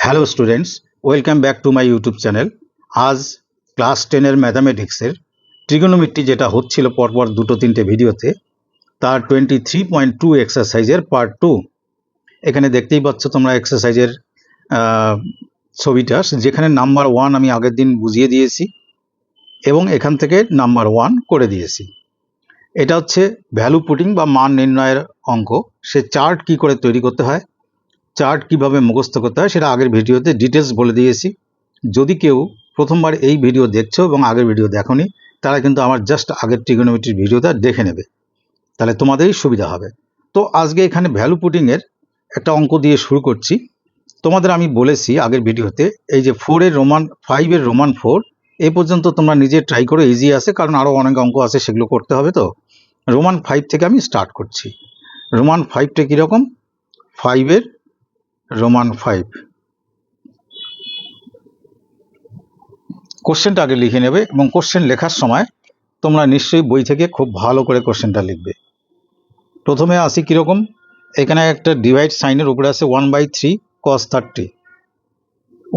Hello students, welcome back to my YouTube channel. আজ class 10-এর ম্যাথামেটিক্সের trigonometry যেটা হচ্ছিল পরপর দুটো তিনটে ভিডিওতে, তার 23.2 এক্সারসাইজের পার্ট 2। এখানে দেখতেই পাচ্ছ তোমরা এক্সারসাইজের ছবিটা, যেখানে নাম্বার 1 আমি আগের দিন বুঝিয়ে দিয়েছি এবং এখান থেকে নাম্বার 1 করে দিয়েছি। এটা হচ্ছে ভ্যালু পুটিং বা মান নির্ণয়ের অঙ্ক। সে চার্ট কি করে তৈরি করতে হয়, চার্ট কিভাবে মুখস্থ করতে হয় সেটা আগের ভিডিওতে ডিটেলস বলে দিয়েছি। যদি কেউ প্রথমবার এই ভিডিও দেখছো এবং আগের ভিডিও দেখোনি, তারা কিন্তু আমার জাস্ট আগের ট্রিগোনোমেট্রির ভিডিওটা দেখে নেবে, তাহলে তোমাদেরই সুবিধা হবে। তো আজকে এখানে ভ্যালু পুটিংয়ের একটা অঙ্ক দিয়ে শুরু করছি। তোমাদের আমি বলেছি আগের ভিডিওতে, এই যে 4-এর রোমান 5-এর রোমান 4 এই পর্যন্ত তোমরা নিজে ট্রাই করো, ইজি আছে, কারণ আরও অনেক অঙ্ক আছে সেগুলো করতে হবে। তো রোমান 5 থেকে আমি স্টার্ট করছি। রোমান 5টা কীরকম, 5-এর রোমান 5 কোশ্চেনটা আগে লিখে নেবে এবং কোশ্চেন লেখার সময় তোমরা নিশ্চয়ই বই থেকে খুব ভালো করে কোশ্চেনটা লিখবে। প্রথমে আসি কীরকম, এখানে একটা ডিভাইড সাইনের উপরে আছে 1/3 cos 30,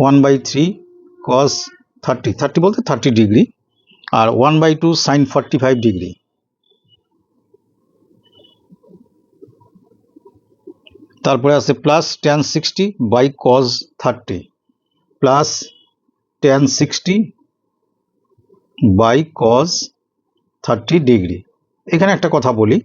1/3 cos 30, 30 বলতে 30 ডিগ্রি, আর 1/2 sin 45 ডিগ্রি। তারপরে আছে plus tan 60 by cos 30, plus tan 60 by cos 30 degree. এখানে একটা কথা বলি,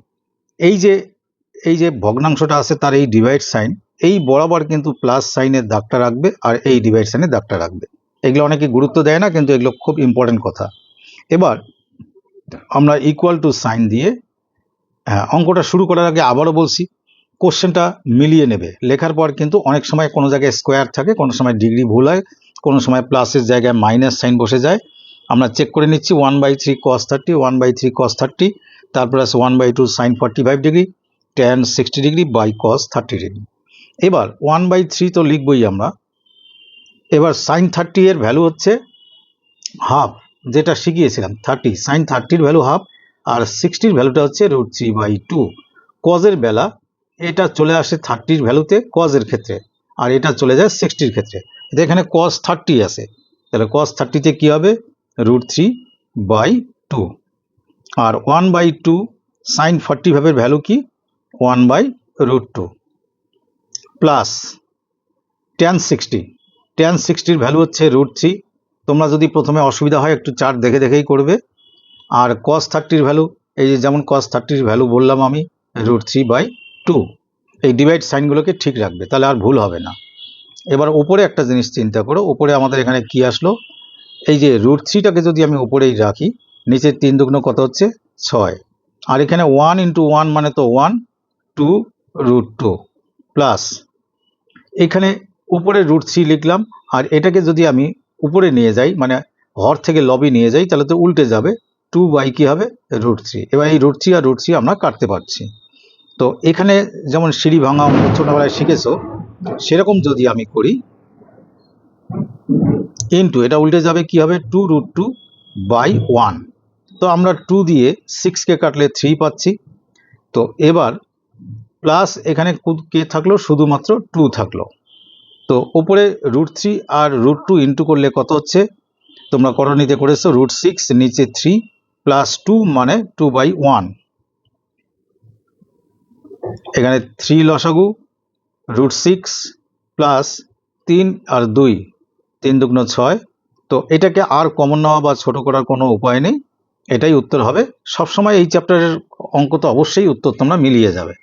এই যে ভগ্নাংশটা আছে তার এই ডিভাইড সাইন, এই বরাবর কিন্তু প্লাস সাইনের দাগটা রাখবে আর এই ডিভাইড সাইনের দাগটা রাখবে। এগুলো অনেকে গুরুত্ব দেয় না, কিন্তু এগুলো খুব ইম্পর্টেন্ট কথা। এবার আমরা ইকুয়াল টু সাইন দিয়ে অঙ্কটা শুরু করার আগে আবারও বলছি, কোশ্চেনটা মিলিয়ে নেবে। লেখার পর কিন্তু অনেক সময় কোনো জায়গায় স্কোয়ার থাকে, কোনো সময় ডিগ্রি ভুল হয়, কোনো সময় প্লাসের জায়গায় মাইনাস সাইন বসে যায়। আমরা চেক করে নিচ্ছি 1/3 cos 30, 1/3 cos 30, তারপর আছে 1/2 sin 45 degree, tan 60 degree by cos 30 degree. এবার 1/3 তো লিখবই আমরা। এবার sin 30 এর ভ্যালু হচ্ছে হাফ, যেটা শিখিয়েছিলাম 30, sin 30-র ভ্যালু হাফ, আর 60-র ভ্যালুটা হচ্ছে √3/2। কজের বেলা এটা চলে আসে 30-র ভ্যালুতে কজের ক্ষেত্রে, আর এটা চলে যায় 60-র ক্ষেত্রে। এখানে cos 30 আছে, তাহলে cos 30-তে কী হবে, √3/2। আর 1/2 sin 45-এর ভ্যালু কি, 1/√2, প্লাস tan 60, tan 60-র ভ্যালু হচ্ছে √3। তোমরা যদি প্রথমে অসুবিধা হয় একটু চার্ট দেখে দেখেই করবে। আর cos 30-র ভ্যালু, এই যে যেমন cos 30-র ভ্যালু বললাম আমি, √3/2। এই ডিভাইড সাইনগুলোকে ঠিক রাখবে, তাহলে আর ভুল হবে না। এবার ওপরে একটা জিনিস চিন্তা করো, ওপরে আমাদের এখানে কি আসলো, এই যে √3টাকে যদি আমি ওপরেই রাখি, নিচের 3 দুগুণ কত হচ্ছে 6, আর এখানে 1 × 1 মানে তো 1, 2 √2, প্লাস এখানে উপরে √3 লিখলাম, আর এটাকে যদি আমি উপরে নিয়ে যাই, মানে হর থেকে লবি নিয়ে যাই, তাহলে তো উল্টে যাবে, 2 কি হবে, √3। এবার এই √3 আর √3 আমরা কাটতে পারছি। তো এখানে যেমন সিঁড়ি ভাঙা অঙ্ক ছোটবেলায় শিখেছো, সেরকম যদি আমি করি, ইন্টু এটা উল্টে যাবে, কি হবে, 2√2/1। তো আমরা 2 দিয়ে 6কে কাটলে 3 পাচ্ছি। তো এবার প্লাস এখানে কে থাকলো, শুধুমাত্র 2 থাকলো। তো উপরে √3 আর √2 ইন্টু করলে কত হচ্ছে, তোমরা করণীতে করেছো √6, নিচে 3, প্লাস 2 মানে 2/1। এখানে 3 লসাগু, √6 প্লাস 3 আর 2, 3 দুগুণ 6। তো এটাকে আর কমন নেওয়া বা ছোট করার কোনো উপায় নেই, এটাই উত্তর হবে। সবসময় এই চ্যাপ্টারের অঙ্ক তো অবশ্যই উত্তর তোমরা মিলিয়ে যাবে।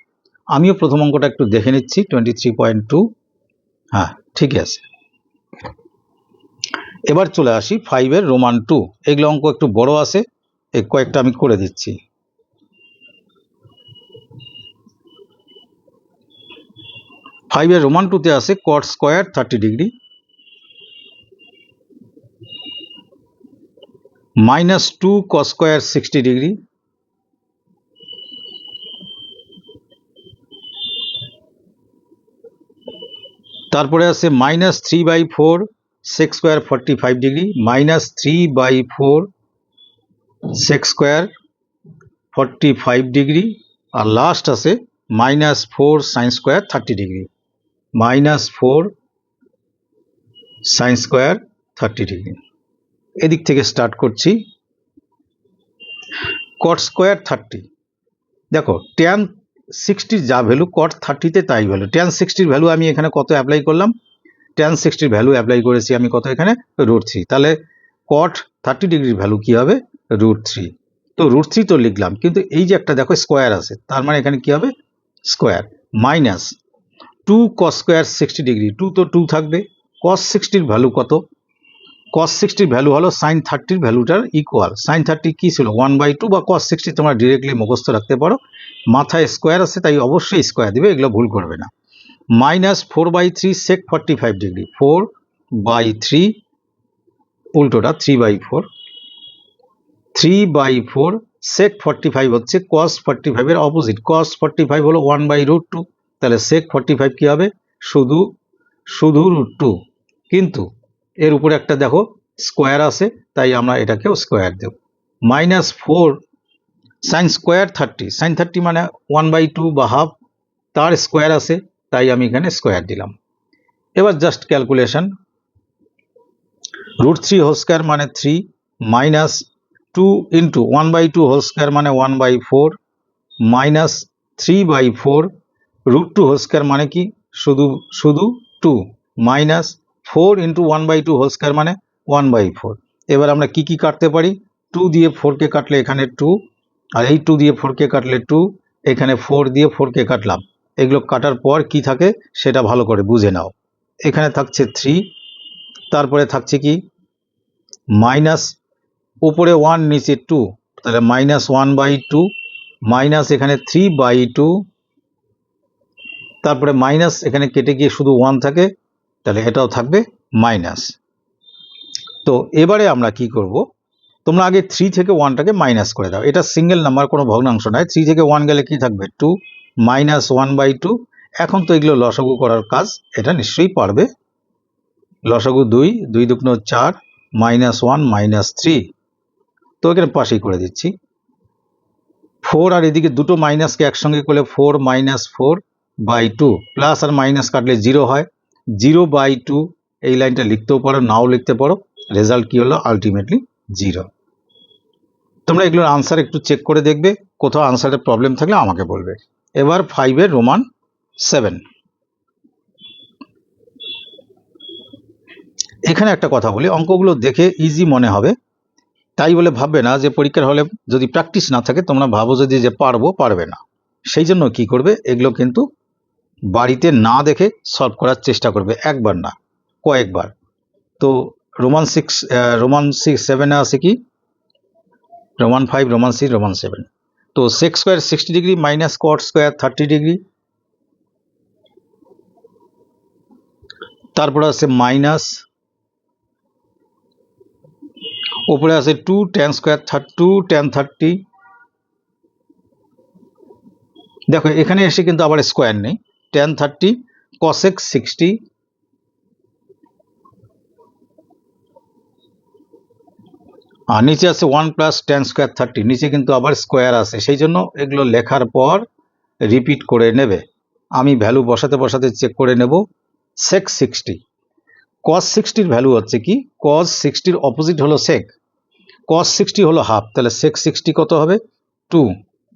আমিও প্রথম অঙ্কটা একটু দেখে নিচ্ছি, 23.2, হ্যাঁ ঠিকই আছে। এবার চলে আসি 5-এর রোমান 2। এগুলো অঙ্ক একটু বড় আছে, এই কয়েকটা আমি করে দিচ্ছি। 5-এর রোমান 2-তে আছে cot square 30 degree, -2 cos square 60 degree, তারপরে আছে -3/4 sec square 45 degree, -3/4 sec square 45 degree, আর লাস্ট আছে -4 sin square 30 degree, -4 sine square 30 degree. এদিক থেকে স্টার্ট করছি। কট স্কোয়ার 30, দেখো ট্যান 60 যা ভ্যালু কট 30-তে তাই ভ্যালু। ট্যান 60-র ভ্যালু আমি এখানে কত অ্যাপ্লাই করলাম? ট্যান 60-র ভ্যালু অ্যাপ্লাই করেছি আমি কত এখানে? √3। তাহলে কট 30 ডিগ্রির ভ্যালু কি হবে? √3। তো √3 তো লিখলাম, কিন্তু এই যে একটা দেখো স্কোয়ার আছে, তার মানে এখানে কি হবে? Square minus 2 cos square 60 degree, 2 তো 2 থাকবে। কস 60-র ভ্যালু কত? কস 60-র ভ্যালু হলো সাইন 30-র ভ্যালুটার ইকুয়াল। সাইন 30 কি ছিল? 1/2 বা কস 60 তোমরা ডিরেক্টলি মুখস্থ রাখতে পারো, মাথায় স্কোয়ার আছে তাই অবশ্যই স্কোয়ার দিবে, এগুলো ভুল করবে না। মাইনাস 4/3 সেক 45 ডিগ্রি, 4/3 উল্টোটা 3/4, 3/4 সেক 45 হচ্ছে কস 45 এর অপোজিট। কস 45 হলো 1/√2, তাহলে সেক 45 কি হবে? শুধু √2, কিন্তু এর উপরে একটা দেখো স্কোয়ার আছে তাই আমরা এটাকেও স্কোয়ার দেব। মাইনাস 4 সাইন স্কোয়ার 30, সাইন 30 মানে 1/2 বা হাফ, তার স্কোয়ার আছে তাই আমি এখানে স্কোয়ার দিলাম। এবার জাস্ট ক্যালকুলেশন, √3 হোল স্কোয়ার মানে 3, মাইনাস 2 ইন্টু 1/2 হোল স্কোয়ার মানে 1/4, মাইনাস 3/4, √2 হোল স্কোয়ার মানে কি? শুধু 2, মাইনাস 4 ইন্টু 1/2 হোল স্কোয়ার মানে 1/4। এবার আমরা কি কি কাটতে পারি? 2 দিয়ে 4কে কাটলে এখানে 2, আর এই 2 দিয়ে 4কে কাটলে 2, এখানে 4 দিয়ে 4কে কাটলাম। এগুলো কাটার পর কি থাকে সেটা ভালো করে বুঝে নাও। এখানে থাকছে 3, তারপরে থাকছে কি? মাইনাস উপরে 1 নিচে 2, তাহলে মাইনাস 1/2, মাইনাস এখানে 3/2, তারপরে মাইনাস এখানে কেটে গিয়ে শুধু 1 থাকে, তাহলে এটাও থাকবে মাইনাস। তো এবারে আমরা কি করব? তোমরা আগে 3 থেকে 1টাকে মাইনাস করে দাও, এটা সিঙ্গেল নাম্বার, কোনো ভগ্নাংশ নয়। 3 থেকে 1 গেলে কি থাকবে? 2, মাইনাস 1/2। এখন তো এগুলো লসাগু করার কাজ, এটা নিশ্চয়ই পারবে। লসাগু 2, 2 দুগুণ 4, মাইনাস 1 মাইনাস 3, তো এখানে পাশেই করে দিচ্ছি। 4 আর এদিকে দুটো মাইনাসকে একসঙ্গে করলে 4 মাইনাস 4/2, প্লাস আর মাইনাস কাটলে 0 হয়, 0/2। এই লাইনটা লিখতেও পারো, নাও লিখতে পারো, রেজাল্ট কি হলো? আলটিমেটলি 0। তোমরা এগুলোর আনসার একটু চেক করে দেখবে, কোথাও আনসারের প্রবলেম থাকলে আমাকে বলবে। এবার 5-এর রোমান 7। এখানে একটা কথা বলি, অঙ্কগুলো দেখে ইজি মনে হবে, তাই বলে ভাববে না যে পরীক্ষার হলে যদি প্র্যাকটিস না থাকে তোমরা ভাবো যদি যে পারবে না। সেই জন্য কি করবে, এগুলো কিন্তু বাড়িতে না দেখে সলভ করার চেষ্টা করবে, একবার না কয়েকবার। তো রোমান 7-এ আছে কি? Roman 5, Roman 6, Roman 7। তো sec square 60 degree minus cot square 30 degree, তারপরে আছে মাইনাস, উপরে আছে 2 ট্যান স্কোয়ার 2 ট্যান 30। দেখো এখানে এসে কিন্তু আবার স্কোয়ার নেই, ট্যান 30 কসেক 60, আর নিচে আছে 1 প্লাস ট্যান স্কোয়ার 30, নিচে কিন্তু আবার স্কোয়ার আছে, সেই জন্য এগুলো লেখার পর রিপিট করে নেবে। আমি ভ্যালু বসাতে বসাতে চেক করে নেব। সেক 60, কস 60-র ভ্যালু হচ্ছে কি? কস 60-র অপোজিট হলো সেক, কস 60 হলো হাফ, তাহলে সেক 60 কত হবে? 2,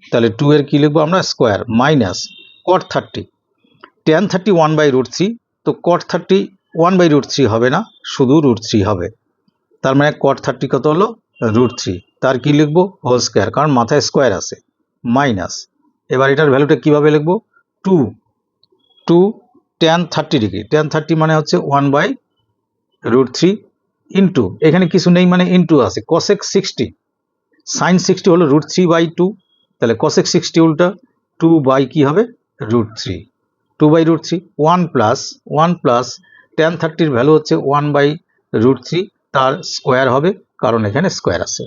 তাহলে 2 এর কি লিখবো আমরা? স্কোয়ার, মাইনাস কট 30, ট্যান 30 1/√3, তো কট 30 1/√3 হবে না, শুধু √3 হবে, তার মানে কট 30 কত হলো? √3, তার কি লিখবো? হোল স্কোয়ার, কারণ মাথায় স্কোয়ার আছে, মাইনাস, এবার এটার ভ্যালুটা কিভাবে লিখবো? 2 ট্যান 30 ডিগ্রি, ট্যান 30 মানে হচ্ছে 1/√3 ইন্টু, এখানে কিছু নেই মানে ইন্টু আছে, কসেক 60, সাইন 60 হলো √3/2, তাহলে কসেক 60 উল্টা 2 বাই কি হবে? √3, 2/√3, 1 প্লাস ট্যান 30-র ভ্যালু হচ্ছে 1/√3, তার স্কোয়ার হবে কারণ এখানে স্কোয়ার আছে।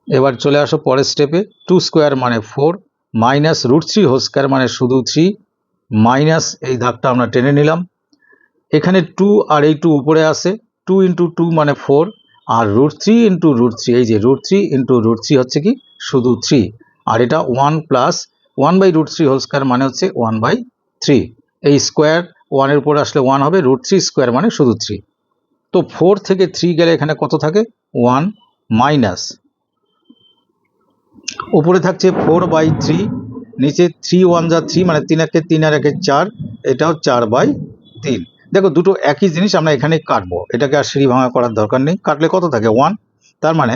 এবার চলে আসো পরের স্টেপে, 2 স্কোয়ার মানে 4, মাইনাস √3 হোল স্কোয়ার মানে শুধু 3, মাইনাস এই দাগটা আমরা টেনে নিলাম, এখানে 2 আর এই 2 উপরে আসে, 2 ইন্টু 2 মানে 4, আর √3 ইন্টু √3, এই যে √3 ইন্টু √3 হচ্ছে কি? শুধু 3, আর এটা 1 প্লাস 1/√3 হোল স্কোয়ার মানে হচ্ছে 1/3, এই স্কোয়ার 1 এর উপরে আসলে 1 হবে, √3 স্কোয়ার মানে শুধু 3। তো 4 থেকে 3 গেলে এখানে কত থাকে 1 মাইনাস উপরে থাকছে 4/3 নিচে 3 1 যা 3 মানে 3 একে 3 আর একে 4 এটাও 4/3 দেখো দুটো একই জিনিস আমরা এখানে কাটবো এটাকে আর সিঁড়ি ভাঙা করার দরকার নেই কাটলে কত থাকে 1 তার মানে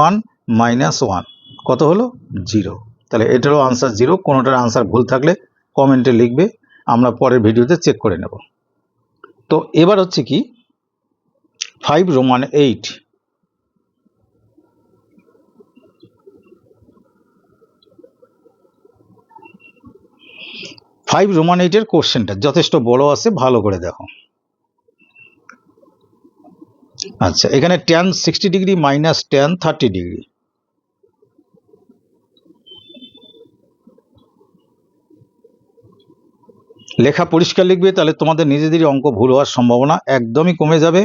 1 মাইনাস 1 কত হলো 0 তাহলে এটারও আনসার 0 কোনোটার আনসার ভুল থাকলে কমেন্টে লিখবে আমরা পরের ভিডিওতে চেক করে নেব তো এবার হচ্ছে কি 5 রোমান 8 5 রোমান 8 এর কোশ্চেনটা যথেষ্ট বড় আছে ভালো করে দেখো আচ্ছা এখানে tan 60 degree minus tan 30 degree লেখা পরিষ্কার লিখবে তাহলে তোমাদের নিজেদেরই অঙ্ক ভুল হওয়ার সম্ভাবনা একদমই কমে যাবে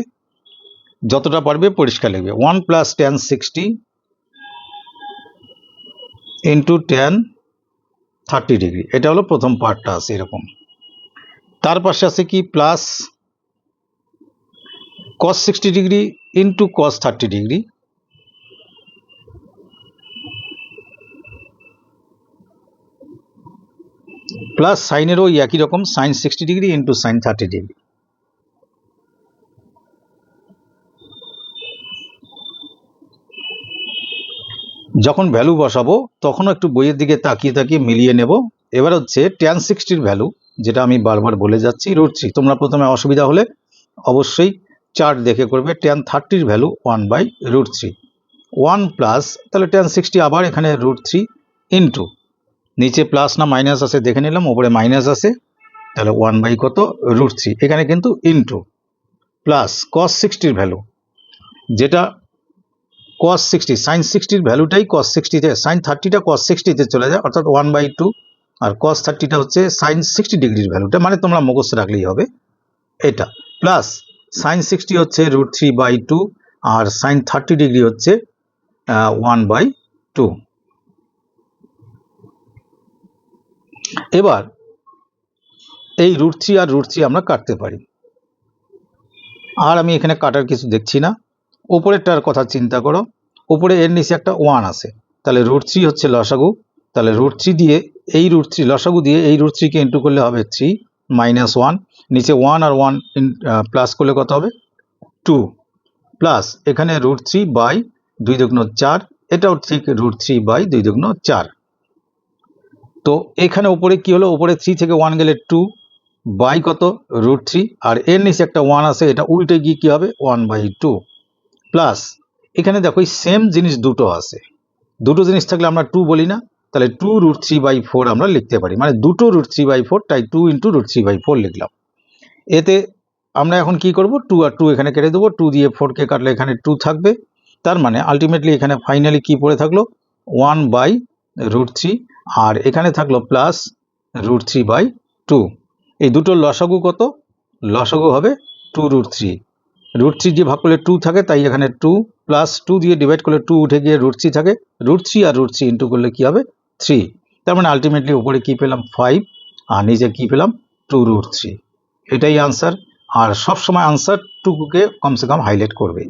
যতটা পারবে পরিষ্কার লিখবে 1 plus tan 60 into tan 30 degree এটা হলো প্রথম পার্টটা আছে এরকম তার পাশে আছে কি plus cos 60 degree into cos 30 degree plus সাইনেরও একই রকম sine 60 degree into sine 30 degree যখন ভ্যালু বসাবো তখনও একটু বইয়ের দিকে তাকিয়ে তাকিয়ে মিলিয়ে নেব এবার হচ্ছে tan 60 এর ভ্যালু যেটা আমি বারবার বলে যাচ্ছি √3 তোমরা প্রথমে অসুবিধা হলে অবশ্যই চার্ট দেখে করবে tan 30 এর ভ্যালু 1/√3 1 প্লাস তাহলে tan 60 আবার এখানে √3 ইন্টু নিচে প্লাস না মাইনাস আছে দেখে নিলাম উপরে মাইনাস আছে তাহলে 1 কত √3 এখানে কিন্তু ইন্টু প্লাস cos 60 এর ভ্যালু যেটা cos 60 sin 60 এর ভ্যালুটাই cos 60 তে sin 30 টা cos 60 তে চলে যায় অর্থাৎ 1/2 আর cos 30 টা হচ্ছে sin 60 ডিগ্রির ভ্যালুটা মানে তোমরা মুখস্থ রাখলেই হবে এটা প্লাস sin 60 হচ্ছে √3/2 আর sin 30 ডিগ্রি হচ্ছে 1/2 এবার এই √3 আর √3 আমরা কাটতে পারি আর আমি এখানে কাটার কিছু দেখছি না উপরেরটার কথা চিন্তা করো উপরে এর নিচে একটা 1 আছে তাহলে √3 হচ্ছে লসাগু তাহলে √3 দিয়ে এই √3 লসাগু দিয়ে এই √3 কে ইনটু করলে হবে 3 মাইনাস 1 নিচে 1 আর 1 প্লাস করলে কত হবে 2 প্লাস এখানে √3/2 দুগুণ 4 এটাও ঠিক √3/2 দুগুণ 4 তো এখানে উপরে কি হলো উপরে 3 থেকে 1 গেলে 2 বাই কত √3 আর এর নিচে একটা 1 আছে এটা উল্টে গিয়ে কি হবে 1/2 প্লাস এখানে দেখো এই সেম জিনিস দুটো আছে দুটো জিনিস থাকলে আমরা 2 বলি না তাহলে 2 √3/4 আমরা লিখতে পারি মানে দুটো √3/4 তাই 2 ইন্টু √3/4 লিখলাম এতে আমরা এখন কি করব 2 আর 2 এখানে কেটে দেবো 2 দিয়ে 4 কে কাটলে এখানে 2 থাকবে তার মানে আলটিমেটলি এখানে ফাইনালি কি পড়ে থাকলো 1/√3 আর এখানে থাকলো প্লাস √3/2 এই দুটোর লসাগু কত লসাগু হবে 2√3 √3 দিয়ে ভাগ করলে 2 থাকে তাই এখানে 2 প্লাস 2 দিয়ে ডিভাইড করলে 2 উঠে গিয়ে √3 থাকে √3 আর √3 ইন্টু করলে কি হবে 3 তার মানে আলটিমেটলি উপরে কি পেলাম 5 আর নিচে কি পেলাম 2√3 এটাই আনসার আর সব সময় আনসার টুকুকে কমসে কম হাইলাইট করবে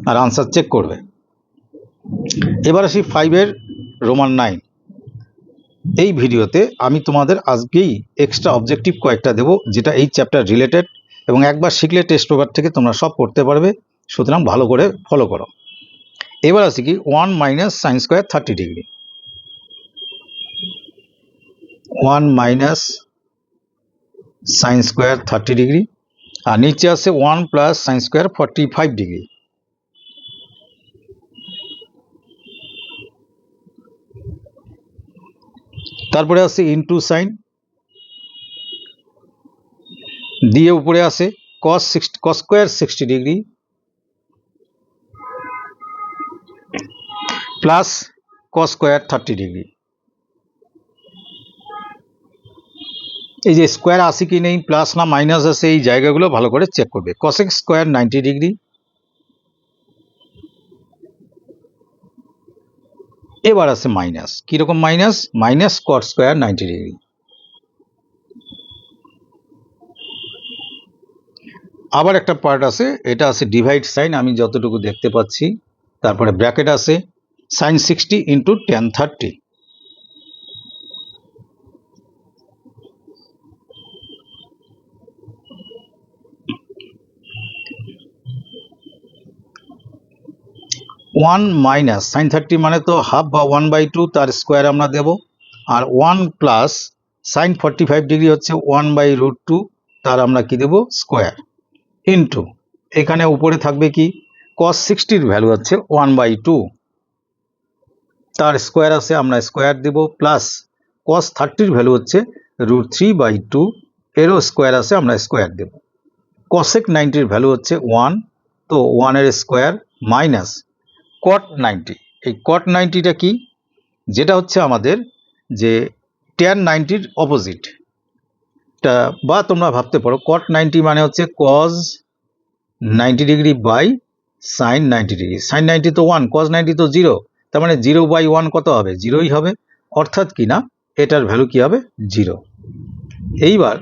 আর আনসার চেক করবে এবার আসি 5 এর রোমান 9 এই ভিডিওতে আমি তোমাদের আজকেই এক্সট্রা অবজেক্টিভ কয়েকটা দেব যেটা এই চ্যাপ্টার রিলেটেড এবং একবার শিখলে টেস্ট পেপার থেকে তোমরা সব করতে পারবে সুতরাং ভালো করে ফলো করো এবার আসি কি 1 minus sine square 30 degree 1 minus sine square 30 degree আর নিচে আছে 1 প্লাস সাইন স্কোয়ার 45 ডিগ্রি তারপরে আছে ইনটু সাইন দিয়ে উপরে আছে cos square 60 degree plus cos square 30 degree এই যে স্কোয়ার আছে কি নেই প্লাস না মাইনাস আছে এই জায়গাগুলো ভালো করে চেক করবে cosec স্কোয়ার 90 ডিগ্রি এবার আছে মাইনাস কিরকম মাইনাস cot স্কোয়ার 90 ডিগ্রি আবার একটা পার্ট আছে, এটা আছে ডিভাইড সাইন, আমি যতটুকু দেখতে পাচ্ছি। তারপরে ব্র্যাকেট আছে sin 60 into tan 30। One minus sine 30 মানে তো হাফ বা 1/2, তার স্কোয়ার আমরা দেব। আর 1 প্লাস সাইন 45 ডিগ্রি হচ্ছে 1/√2, তার আমরা কি দেব স্কোয়ার, ইন্টু এখানে উপরে থাকবে কি cos 60-র ভ্যালু হচ্ছে 1/2, তার স্কোয়ার আছে আমরা স্কোয়ার দেব, প্লাস cos 30-র ভ্যালু হচ্ছে √3/2, এরও স্কোয়ার আছে আমরা স্কোয়ার দেব। cosec 90-র ভ্যালু হচ্ছে 1, তো 1-এর স্কোয়ার, মাইনাস cot 90। এই cot 90টা কি, যেটা হচ্ছে আমাদের যে tan 90-র অপোজিট, বা তোমরা ভাবতে পারো cot 90 মানে হচ্ছে cos 90 degree by sine 90 degree. Sine 90 তো 1, cos 90 তো 0, তার মানে 0/1 কত হবে, 0ই হবে, অর্থাৎ কি না এটার ভ্যালু কি হবে 0। এইবার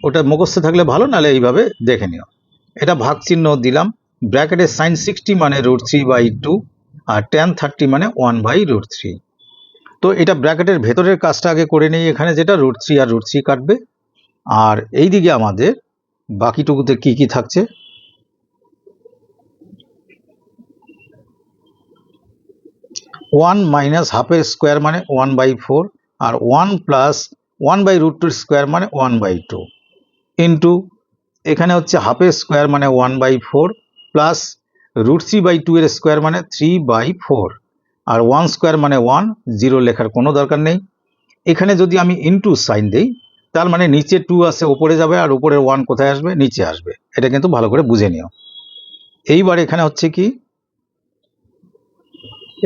ওটা মুখস্থ থাকলে ভালো, নাহলে এইভাবে দেখে নিও। এটা ভাগ চিহ্ন দিলাম, ব্র্যাকেটে সাইন 60 মানে √3/2 আর tan 30 মানে 1/√3। তো এটা ব্র্যাকেটের ভেতরের কাজটা আগে করে নেই, এখানে যেটা √3 আর √3 কাটবে, আর এই দিকে আমাদের বাকিটুকুতে কি কি থাকছে, 1 মাইনাস হাফের স্কোয়ার মানে 1/4, আর 1 প্লাস 1/√2 স্কোয়ার মানে 1/2, ইন্টু এখানে হচ্ছে হাফের স্কোয়ার মানে 1/4, প্লাস √3/2 এর স্কোয়ার মানে 3/4, আর 1 স্কোয়ার মানে 1, 0 লেখার কোনো দরকার নেই। এখানে যদি আমি ইন্টু সাইন দেই, তার মানে নিচে 2 আছে উপরে যাবে, আর উপরের 1 কোথায় আসবে, নিচে আসবে, এটা কিন্তু ভালো করে বুঝে নিও। এইবার এখানে হচ্ছে কি,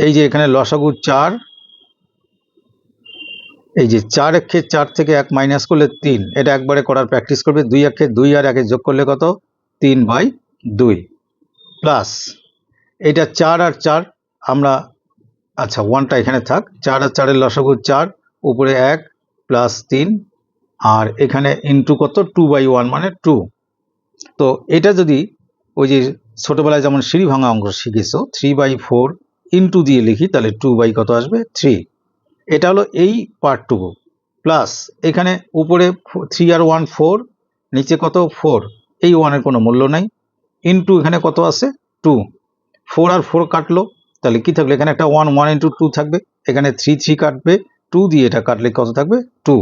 এই যে এখানে লসাগু 4, এই যে 4 একে 4 থেকে 1 মাইনাস করলে 3, এটা একবারে করার প্র্যাকটিস করবে। 2 একে 2 আর 1 যোগ করলে কত, 3/2, প্লাস এটা 4 আর 4 আমরা, আচ্ছা 1টা এখানে থাক, 4 আর 4 এর লসাগু 4, উপরে 1 প্লাস 3, আর এখানে ইন্টু কত 2/1 মানে 2। তো এটা যদি ওই যে ছোটবেলায় যেমন সিঁড়ি ভাঙা অঙ্ক শিখেছো 3/4 ইন্টু দিয়ে লিখি, তাহলে 2 কত আসবে 3। এটা হলো এই পার্টটুকু, প্লাস এখানে উপরে 3 আর 1 4, নিচে কত 4, এই 1-এর কোনো মূল্য নাই, ইন্টু এখানে কত আছে 2, 4 আর 4 কাটলো, তাহলে কি থাকলো এখানে একটা 1, 1 ইন্টু 2 থাকবে, এখানে 3 3 কাটবে, 2 দিয়ে এটা কাটলে কত থাকবে 2,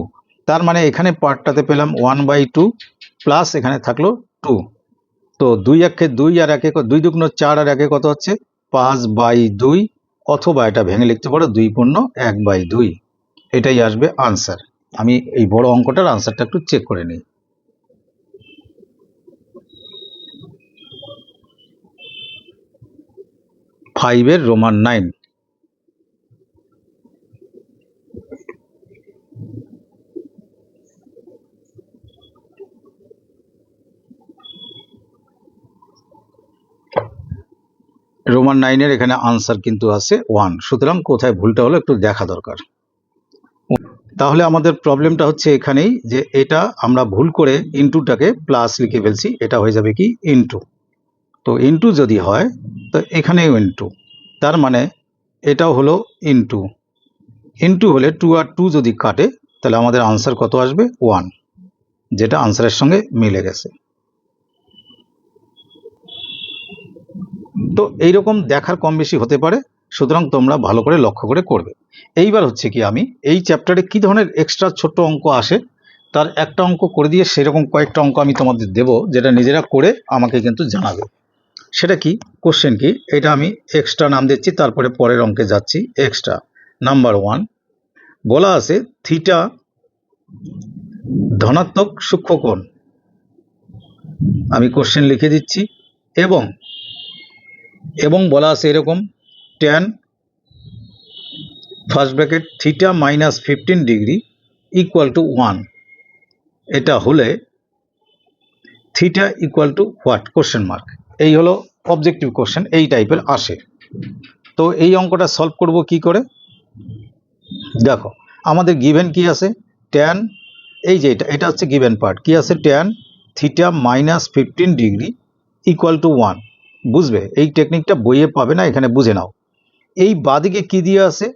তার মানে এখানে পার্টটাতে পেলাম 1/2 প্লাস এখানে থাকলো 2। তো 2 একে 2 আর 1 2 দুগুণ 4 আর 1 কত হচ্ছে 5/2, অথবা এটা ভেঙে লিখতে পারো 2/1/2, এটাই আসবে আনসার। আমি এই বড় অঙ্কটার আনসারটা একটু চেক করে নিই। ফাইভের রোমান 9। রোমান 9-এর এখানে আনসার কিন্তু আছে 1, সুতরাং কোথায় ভুলটা হলো একটু দেখা দরকার। তাহলে আমাদের প্রবলেমটা হচ্ছে এখানেই, যে এটা আমরা ভুল করে ইনটুটাকে প্লাস লিখে ফেলছি, এটা হয়ে যাবে কি ইনটু। তো ইনটু যদি হয় তো এখানেও ইনটু, তার মানে এটাও হলো ইনটু, ইনটু হলে 2 আর 2 যদি কাটে, তাহলে আমাদের আনসার কত আসবে 1, যেটা আনসারের সঙ্গে মিলে গেছে। তো এইরকম দেখার কম বেশি হতে পারে, সুতরাং তোমরা ভালো করে লক্ষ্য করে করবে। এইবার হচ্ছে কি, আমি এই চ্যাপ্টারে কি ধরনের এক্সট্রা ছোট্ট অঙ্ক আসে তার একটা অঙ্ক করে দিয়ে সেরকম কয়েকটা অঙ্ক আমি তোমাদের দেব, যেটা নিজেরা করে আমাকে কিন্তু জানাবে। সেটা কি, কোশ্চেন কি, এটা আমি এক্সট্রা নাম দিচ্ছি, তারপরে পরের অঙ্কে যাচ্ছি। এক্সট্রা নাম্বার 1 বলা আছে থিটা ধনাত্মক সূক্ষ্মকোণ, আমি কোশ্চেন লিখে দিচ্ছি, এবং বলা আছে এরকম tan first bracket theta minus 15 degree equal two 1, এটা হলে theta equal to what question mark. এই হলো অবজেক্টিভ কোশ্চেন, এই টাইপের আসে। তো এই অঙ্কটা সলভ করব কি করে, দেখো আমাদের গিভেন কি আছে, tan, এই যে এটা হচ্ছে গিভেন পার্ট, কি আছে tan theta minus 15 degree equal two 1, বুঝবে? এই টেকনিকটা বইয়ে পাবে না, এখানে বুঝে নাও। এই বাদিকে কি দিয়ে আছে?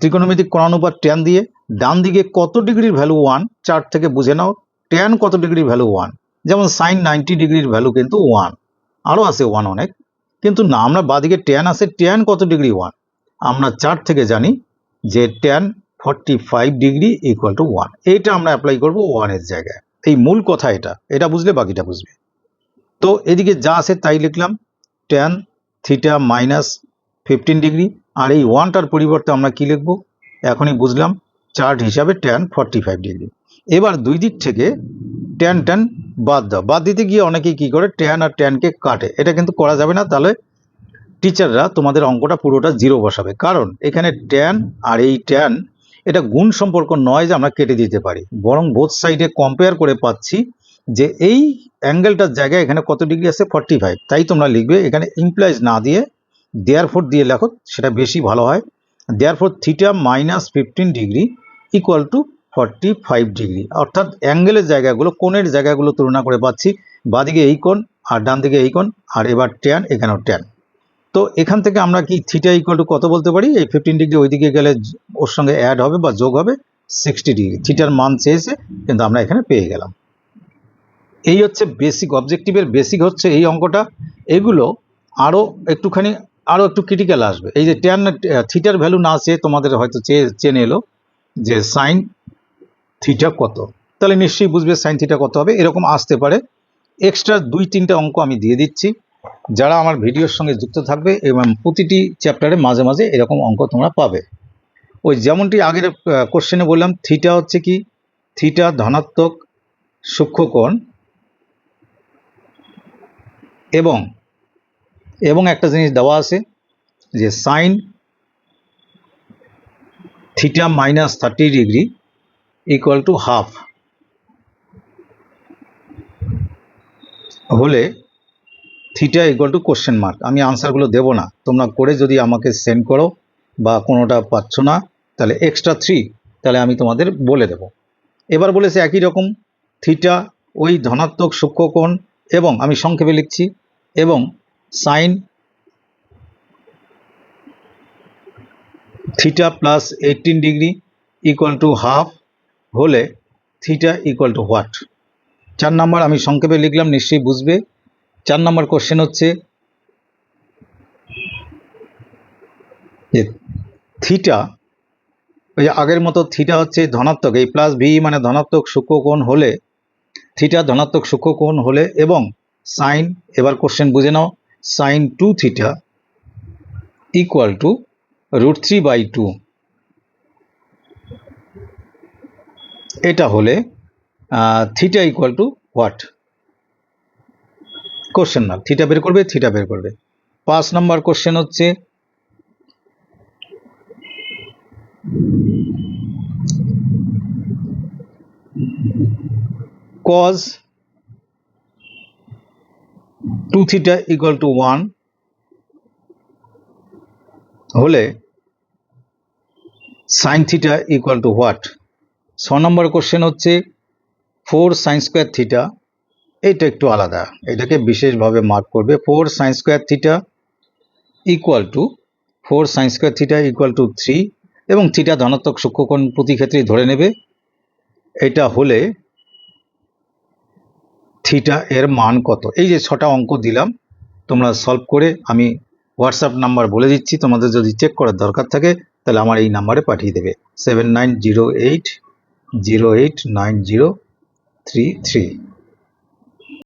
ত্রিকোণমিতিক কোণানুপাত tan দিয়ে। ডান দিকে কত ডিগ্রির ভ্যালু 1, চার্ট থেকে বুঝে নাও। tan কত ডিগ্রির ভ্যালু 1, যেমন sin 90 ডিগ্রির ভ্যালু কিন্তু 1, আরও আছে 1 অনেক, কিন্তু না, আমরা বাদিকে tan আছে, tan কত ডিগ্রি 1, আমরা চার্ট থেকে জানি যে tan 45 ডিগ্রি ইকুয়াল টু 1। এইটা আমরা অ্যাপ্লাই করব 1 এর জায়গায়। এই মূল কথা এটা বুঝলে বাকিটা বুঝবে। তো এদিকে যা আছে তাই লিখলাম, tan থিটা মাইনাস 15 ডিগ্রি, আর এই 1টার পরিবর্তে আমরা কি লিখব এখনই বুঝলাম, চার্ট হিসাবে tan 45 ডিগ্রি। এবার দুই দিক থেকে tan বাদ দাও। বাদ দিতে গিয়ে অনেকেই কি করে, tan আর tanকে কাটে। এটা কিন্তু করা যাবে না, তাহলে টিচাররা তোমাদের অঙ্কটা পুরোটা 0 বসাবে। কারণ এখানে tan আর এই tan এটা গুণ সম্পর্ক নয় যে আমরা কেটে দিতে পারি, বরং বোথ সাইডে কম্পেয়ার করে পাচ্ছি যে এই অ্যাঙ্গেলটার জায়গায় এখানে কত ডিগ্রি আছে, 45। তাই তোমরা লিখবে এখানে ইমপ্লাইজ না দিয়ে দেয়ারফোর দিয়ে লেখো, সেটা বেশি ভালো হয়। Therefore theta minus 15 degree equal two 45 degree, অর্থাৎ অ্যাঙ্গেলের জায়গাগুলো, কোণের জায়গাগুলো তুলনা করে পাচ্ছি, বাদিকে এই কোণ আর ডান দিকে এই কোণ, আর এবার tan, এখানেও tan। তো এখান থেকে আমরা কি থিটা ইকুয়াল টু কত বলতে পারি, এই 15 ডিগ্রি ওইদিকে গেলে ওর সঙ্গে অ্যাড হবে বা যোগ হবে 60 ডিগ্রি। থিটার মান চেয়েছে, কিন্তু আমরা এখানে পেয়ে গেলাম। এই হচ্ছে বেসিক, অবজেক্টিভের বেসিক হচ্ছে এই অঙ্কটা। এগুলো আরও একটু ক্রিটিক্যাল আসবে। এই যে tan থিটার ভ্যালু না চেয়ে তোমাদের হয়তো চেনে এলো যে সাইন থিটা কত, তাহলে নিশ্চয়ই বুঝবে সাইন থিটা কত হবে। এরকম আসতে পারে। এক্সট্রা 2-3টা অঙ্ক আমি দিয়ে দিচ্ছি, যারা আমার ভিডিওর সঙ্গে যুক্ত থাকবে, এবং প্রতিটি চ্যাপ্টারে মাঝে মাঝে এরকম অঙ্ক তোমরা পাবে। ওই যেমনটি আগের কোশ্চেনে বললাম, থিটা হচ্ছে কি, থিটা ধনাত্মক সূক্ষ্মকোণ, এবং একটা জিনিস দেওয়া আছে যে sine theta minus 30 degree equal to half হলে theta equal to question mark. আমি আনসারগুলো দেবো না, তোমরা করে যদি আমাকে সেন্ড করো, বা কোনোটা পাচ্ছ না তাহলে এক্সট্রা 3, তাহলে আমি তোমাদের বলে দেব। এবার বলেছে একই রকম থিটা ওই ধনাত্মক সূক্ষ্মকোণ, এবং আমি সংক্ষেপে লিখছি, এবং sine theta plus 18 degree equal to half হলে theta equal to what. 4 number আমি সংক্ষেপে লিখলাম, নিশ্চয়ই বুঝবে। 4 নাম্বার কোশ্চেন হচ্ছে যে থিটা, ওই আগের মতো থিটা হচ্ছে ধনাত্মক, এই প্লাস ভি মানে ধনাত্মক সূক্ষ্মকোণ হলে, থিটা ধনাত্মক সূক্ষ্মকোণ হলে, এবং সাইন, এবার কোশ্চেন বুঝে নাও, সাইন 2 থিটা ইকুয়াল টু √3/2, এটা হলে theta equal to what, question mark. Theta বের করবে, থিটা বের করবে। 5 নম্বর কোশ্চেন হচ্ছে cos 2 থিটা ইকুয়াল টু 1 হলে sine theta equal to what. 6 number question হচ্ছে 4 সাইন স্কোয়ার থিটা, এইটা একটু আলাদা, এটাকে বিশেষভাবে মার্ক করবে। 4 sine square theta equal two 3, এবং থিটা ধনাত্মক সূক্ষ্মকোণ প্রতি ক্ষেত্রেই ধরে নেবে। এটা হলে থিটা এর মান কত। এই যে 6টা অঙ্ক দিলাম, তোমরা সলভ করে আমি হোয়াটসঅ্যাপ নাম্বার বলে দিচ্ছি, তোমাদের যদি চেক করার দরকার থাকে তাহলে আমার এই নাম্বারে পাঠিয়ে দেবে, 7908089033।